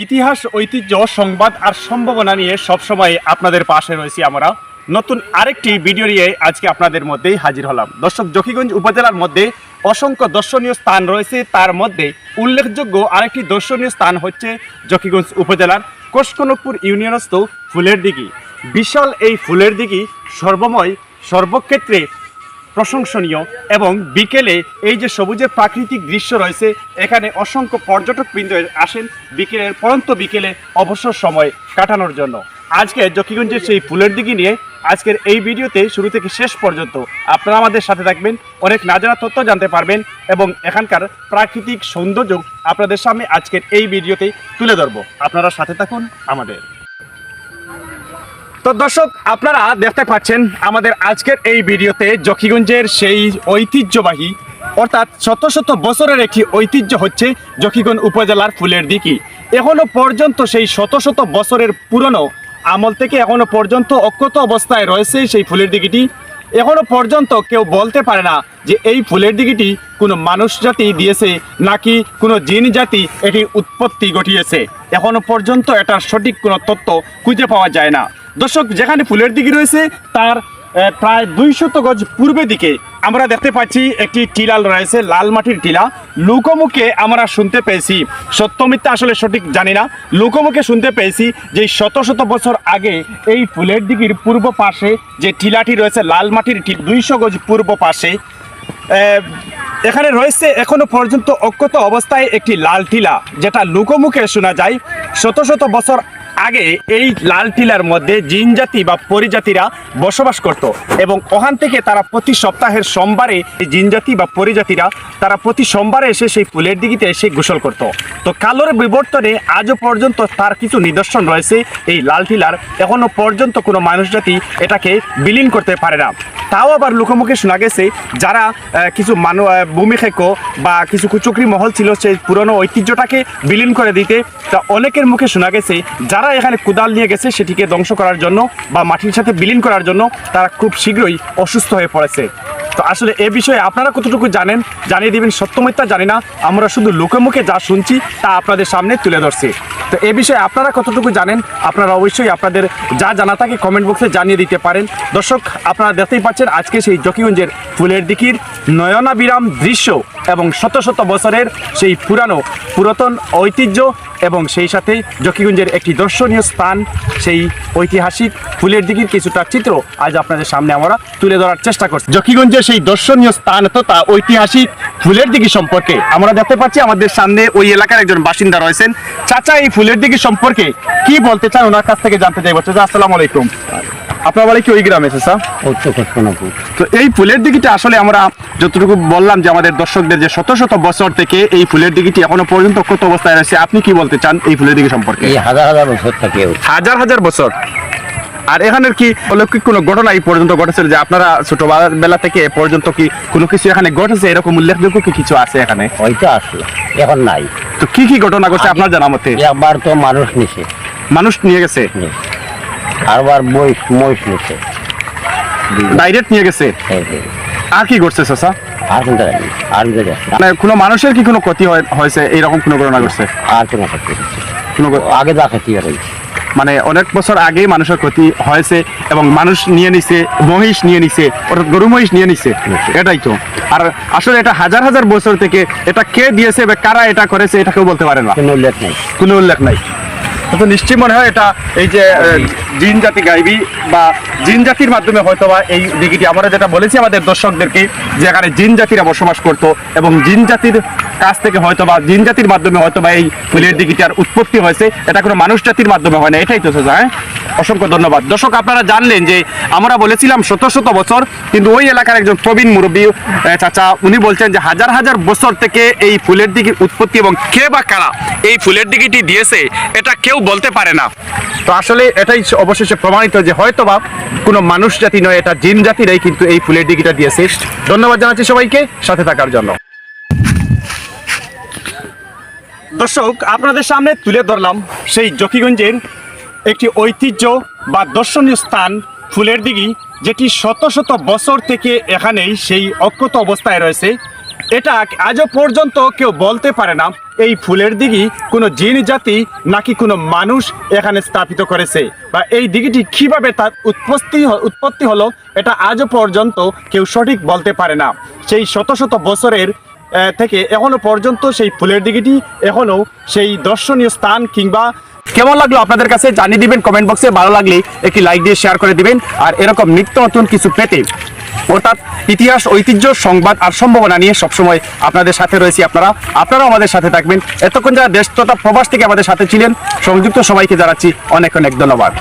ইতিহাস, ঐতিহ্য, সংবাদ আর সম্ভাবনা নিয়ে সবসময় আপনাদের পাশে রয়েছি আমরা। নতুন আরেকটি ভিডিও নিয়ে আজকে আপনাদের মধ্যেই হাজির হলাম। দর্শক, জকিগঞ্জ উপজেলার মধ্যে অসংখ্য দর্শনীয় স্থান রয়েছে, তার মধ্যে উল্লেখযোগ্য আরেকটি দর্শনীয় স্থান হচ্ছে জকিগঞ্জ উপজেলার কোষকনকপুর ইউনিয়নস্থ ফুলের দিঘি। বিশাল এই ফুলের দিঘি সর্বময় সর্বক্ষেত্রে প্রশংসনীয় এবং বিকেলে এই যে সবুজের প্রাকৃতিক দৃশ্য রয়েছে, এখানে অসংখ্য পর্যটকবৃন্দ আসেন বিকেলের পরন্ত বিকেলে অবসর সময় কাটানোর জন্য। আজকে জকিগঞ্জের সেই ফুলের দিঘি নিয়ে আজকের এই ভিডিওতে শুরু থেকে শেষ পর্যন্ত আপনারা আমাদের সাথে থাকবেন, অনেক না জানা তথ্য জানতে পারবেন এবং এখানকার প্রাকৃতিক সৌন্দর্য আপনাদের সামনে আজকের এই ভিডিওতে তুলে ধরব। আপনারা সাথে থাকুন আমাদের। তো দর্শক, আপনারা দেখতে পাচ্ছেন আমাদের আজকের এই ভিডিওতে জকিগঞ্জের সেই ঐতিহ্যবাহী অর্থাৎ শত শত বছরের একটি ঐতিহ্য হচ্ছে জকিগঞ্জ উপজেলার ফুলের দিঘি। এখনো পর্যন্ত সেই শত শত বছরের পুরনো আমল থেকে এখনো পর্যন্ত অক্ষত অবস্থায় রয়েছে সেই ফুলের দিঘিটি। এখনো পর্যন্ত কেউ বলতে পারে না যে এই ফুলের দিঘিটি কোনো মানুষ জাতি দিয়েছে নাকি কোনো জিন জাতি এটি উৎপত্তি ঘটিয়েছে। এখনো পর্যন্ত এটার সঠিক কোনো তথ্য খুঁজে পাওয়া যায় না। দর্শক, যেখানে ফুলের দিঘি রয়েছে তার প্রায় 200 গজ পূর্বে দিকে আমরা দেখতে পাচ্ছি একটি টিলা রয়েছে, লাল মাটির টিলা। লোকমুখে আমরা শুনতে পেয়েছি, সত্য মিথ্যা আসলে সঠিক জানি না, লোকমুখে শুনতে পেয়েছি যে শত শত বছর আগে এই ফুলের দিঘির পূর্ব পাশে যে টিলাটি রয়েছে, লাল মাটির 200 গজ পূর্ব পাশে এখানে রয়েছে এখনো পর্যন্ত অক্ষত অবস্থায় একটি লাল টিলা, যেটা লোকমুখে শোনা যায় শত শত বছর আগে এই লাল টিলার মধ্যে জিন জাতি বা পরিজাতিরা বসবাস করত এবং ওখান থেকে তারা প্রতি সপ্তাহের সোমবারে এই জিন জাতি বা পরিজাতিরা তারা প্রতি সোমবারে এসে সেই ফুলের দিঘিতে এসে গোসল করত। তো কালোর বিবর্তনে আজও পর্যন্ত তার কিছু নিদর্শন রয়েছে এই লাল টিলার। এখনো পর্যন্ত কোনো মানুষ জাতি এটাকে বিলীন করতে পারে না। তাও আবার লোকমুখে শোনা গেছে যারা কিছু ভূমিক্ষেপ বা কিছু কুচক্রি মহল ছিল সেই পুরনো ঐতিহ্যটাকে বিলীন করে দিতে, তা অনেকের মুখে শোনা গেছে যারা এখানে কোদাল নিয়ে গেছে সেটিকে ধ্বংস করার জন্য বা মাটির সাথে বিলীন করার জন্য তারা খুব শীঘ্রই অসুস্থ হয়ে পড়েছে। তো আসলে এ বিষয়ে আপনারা কতটুকু জানেন জানিয়ে দিবেন। সত্য মিথ্যা জানি না, আমরা শুধু লোকে মুখে যা শুনছি তা আপনাদের সামনে তুলে ধরছি। তো এ বিষয়ে আপনারা কতটুকু জানেন আপনারা অবশ্যই আপনাদের যা জানা থাকে কমেন্ট বক্সে জানিয়ে দিতে পারেন। দর্শক, আপনারা দেখতেই পাচ্ছেন আজকে সেই জকিগঞ্জের ফুলের দিঘির নয়নাবিরাম দৃশ্য এবং শত শত বছরের সেই পুরাতন ঐতিহ্য এবং সেই সাথে জকিগঞ্জের একটি দর্শনীয় স্থান সেই ঐতিহাসিক ফুলের দিঘির কিছুটা চিত্র আজ আপনাদের সামনে আমরা তুলে ধরার চেষ্টা করছি। জকিগঞ্জের সেই দর্শনীয় স্থান তথা ঐতিহাসিক ফুলের দিঘি সম্পর্কে আমরা দেখতে পাচ্ছি আমাদের সামনে ওই এলাকার একজন বাসিন্দা রয়েছেন। চাচা, এই ফুলের দিঘি সম্পর্কে কি বলতে চান ওনার কাছ থেকে জানতে চাইব। চাচা, আসসালামু আলাইকুম। আপনার বাড়ি কি ওই গ্রামে? চাচা, তো এই ফুলের দিঘিটা আসলে আমরা যতটুকু বললাম যে আমাদের দর্শকদের যে শত শত বছর থেকে এই ফুলের দিঘিটি এখনো পর্যন্ত কত অবস্থায় রয়েছে, আপনি কি বলতে চান এই ফুলের দিঘি সম্পর্কে? হাজার হাজার বছর থেকে, হাজার হাজার বছর। আর এখানের কি অলৌকিক কোনো ঘটনা এই পর্যন্ত ঘটেছে যে আপনারা ছোটবেলা থেকে এ পর্যন্ত কি কোনো কিছু এখানে ঘটেছে এরকম উল্লেখযোগ্য কি কিছু আছে এখানে? হয়তো আসলে এখন নাই। তো কি কি ঘটনা ঘটছে আপনার জানা মতে? একবার তো মানুষ নিছে, মানুষ নিয়ে গেছে, আরবার মহিষ নিছে, ডাইরেক্ট নিয়ে গেছে। আর কি ঘটছে চাচা? আর কিন্তু আর মানে কোনো মানুষের কি কোনো ক্ষতি হয়েছে এইরকম কোনো ঘটনা ঘটছে? আর কোনো ক্ষতি কোনো আগে যা ক্ষতি হয়েছে, মানে অনেক বছর আগে মানুষের ক্ষতি হয়েছে এবং মানুষ নিয়ে নিছে, মহিষ নিয়ে নিছে, অর্থাৎ গরু মহিষ নিয়ে নিছে, এটাই তো। আর আসলে এটা হাজার হাজার বছর থেকে এটা কে দিয়েছে বা কারা এটা করেছে এটা কেউ বলতে পারে না, কোনো উল্লেখ নাই, কোনো উল্লেখ নাই। তো নিশ্চয়ই মনে হয় এটা এই যে জিন জাতি গাইবি বা জিন জাতির মাধ্যমে হয়তো বা এই দিঘিটি আমরা যেটা বলেছি আমাদের দর্শকদেরকে যে এখানে জিন জাতিরা বসবাস করতো এবং জিন জাতির কাছ থেকে হয়তো বা জিন জাতির মাধ্যমে হয়তো বা এই ফুলের দিঘিটার উৎপত্তি হয়েছে, এটা কোনো মানুষ জাতির মাধ্যমে হয় না। এটাই তো চাচা। হ্যাঁ, অসংখ্য ধন্যবাদ। দর্শক, আপনারা জানলেন যে আমরা বলেছিলাম শত শত বছর, কিন্তু ওই এলাকার একজন প্রবীণ মুরব্বী চাচা উনি বলছেন যে হাজার হাজার বছর থেকে এই ফুলের দিঘির উৎপত্তি এবং কে বা কারা এই ফুলের দিঘিটি দিয়েছে এটা কেউ বলতে পারে না। তো আসলে এটাই অবশেষে প্রমাণিত যে হয়তো বা কোনো মানুষ জাতি নয়, এটা জিন জাতিরাই কিন্তু এই ফুলের দিঘিটা দিয়েছে। ধন্যবাদ জানাচ্ছি সবাইকে সাথে থাকার জন্য। দর্শক, আপনাদের সামনে তুলে ধরলাম সেই জকিগঞ্জের একটি ঐতিহ্য বা দর্শনীয় স্থান ফুলের দিঘি, যেটি শত শত বছর থেকে এখানেই সেই অক্ষত অবস্থায় রয়েছে। এটা আজও পর্যন্ত কেউ বলতে পারে না এই ফুলের দিঘি কোনো জিন জাতি নাকি কোনো মানুষ এখানে স্থাপিত করেছে, বা এই দিঘিটি কিভাবে তার উৎপত্তি হলো এটা আজও পর্যন্ত কেউ সঠিক বলতে পারে না। সেই শত শত বছরের থেকে এখনো পর্যন্ত সেই ফুলের দিঘিটি এখনো সেই দর্শনীয় স্থান। কিংবা কেমন লাগলো আপনাদের কাছে জানিয়ে দিবেন কমেন্ট বক্সে, ভালো লাগলে একটি লাইক দিয়ে শেয়ার করে দিবেন। আর এরকম নিত্য নতুন কিছু পেতে অর্থাৎ ইতিহাস, ঐতিহ্য, সংবাদ আর সম্ভাবনা নিয়ে সবসময় আপনাদের সাথে রয়েছি। আপনারাও আমাদের সাথে থাকবেন। এতক্ষণ যারা দেশ তথা প্রবাস থেকে আমাদের সাথে ছিলেন, সংযুক্ত সবাইকে জানাচ্ছি অনেক অনেক ধন্যবাদ।